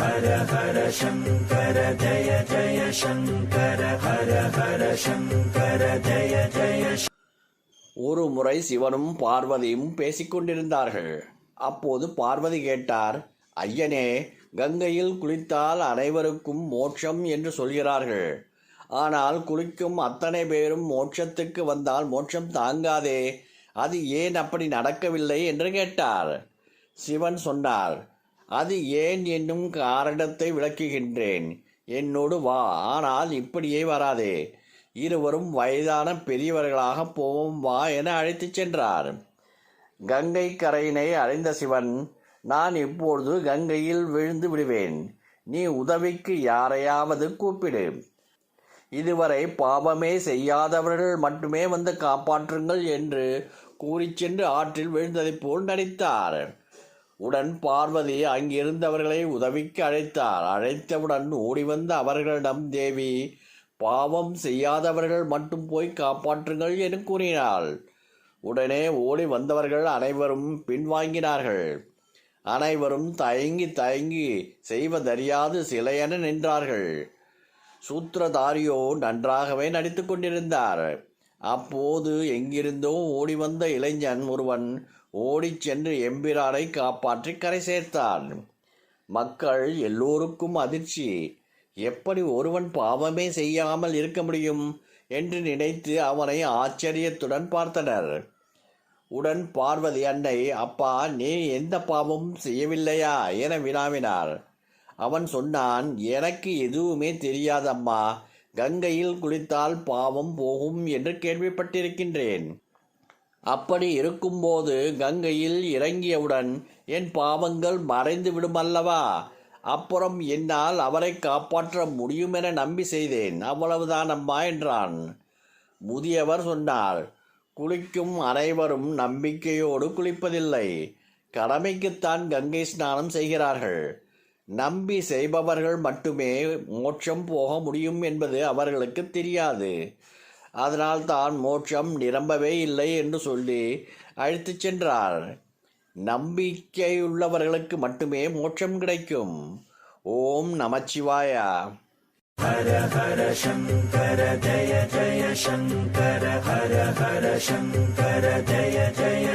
ஹர ஹர சங்கர ஜய ஜய சங்கர ஹர ஹர சங்கர ஜய ஜய. ஒரு முறை சிவனும் பார்வதியும் பேசிக்கொண்டிருந்தார்கள். அப்போது பார்வதி கேட்டார், ஐயனே, கங்கையில் குளித்தால் அனைவருக்கும் மோட்சம் என்று சொல்கிறார்கள். ஆனால் குளிக்கும் அத்தனை பேரும் மோட்சத்துக்கு வந்தால் மோட்சம் தாங்காதே, அது ஏன் அப்படி நடக்கவில்லை என்று கேட்டார். சிவன் சொன்னார், அது ஏன் என்னும் காரணத்தை விளக்குகின்றேன், என்னோடு வா. ஆனால் இப்படியே வராதே, இருவரும் வயதான பெரியவர்களாக போவோம், வா என அழைத்துச் சென்றார். கங்கை கரையினை அடைந்த சிவன், நான் இப்பொழுது கங்கையில் விழுந்து விடுவேன், நீ உதவிக்கு யாரையாவது கூப்பிடு, இதுவரை பாவமே செய்யாதவர்கள் மட்டுமே வந்து காப்பாற்றுங்கள் என்று கூறி சென்று ஆற்றில் விழுந்ததைப் போல் நடித்தார். உடன் பார்வதி அங்கிருந்தவர்களை உதவிக்கு அழைத்தார். அழைத்தவுடன் ஓடிவந்த அவர்களிடம், தேவி, பாவம் செய்யாதவர்கள் மட்டும் போய் காப்பாற்றுங்கள் என கூறினாள். உடனே ஓடி வந்தவர்கள் அனைவரும் பின்வாங்கினார்கள். அனைவரும் தயங்கி தயங்கி செய்வதறியாது சிலையென நின்றார்கள். சூத்திரதாரியோ நன்றாகவே நடித்து கொண்டிருந்தார். அப்போது எங்கிருந்தோ ஓடி வந்த இளைஞன் ஒருவன் ஓடிச் சென்று எம்பிரானை காப்பாற்றி கரை சேர்த்தான். மக்கள் எல்லோருக்கும் அதிர்ச்சி. எப்படி ஒருவன் பாவமே செய்யாமல் இருக்க முடியும் என்று நினைத்து அவனை ஆச்சரியத்துடன் பார்த்தனர். உடன் பார்வதி அன்னை, அப்பா, நீ எந்த பாவமும் செய்யவில்லையா என வினாவினார். அவன் சொன்னான், எனக்கு எதுவுமே தெரியாதம்மா, கங்கையில் குளித்தால் பாவம் போகும் என்று கேள்விப்பட்டிருக்கின்றேன். அப்படி இருக்கும்போது கங்கையில் இறங்கியவுடன் என் பாவங்கள் மறைந்து விடும் அல்லவா, அப்புறம் என்னால் அவரை காப்பாற்ற முடியும் என நம்பி செய்தேன், அவ்வளவுதான் அம்மா என்றான். முதியவர் சொன்னார், குளிக்கும் அனைவரும் நம்பிக்கையோடு குளிப்பதில்லை, கடமைக்குத்தான் கங்கை ஸ்நானம் செய்கிறார்கள். நம்பி செய்பவர்கள் மட்டுமே மோட்சம் போக முடியும் என்பது அவர்களுக்கு தெரியாது. அதனால் தான் மோட்சம் நிரம்பவே இல்லை என்று சொல்லி அழைத்துச் சென்றார். நம்பிக்கையுள்ளவர்களுக்கு மட்டுமே மோட்சம் கிடைக்கும். ஓம் நமச்சிவாய. ஹர ஹர சங்கர ஜய ஜய சங்கர ஹர ஹர சங்கர ஜய ஜய.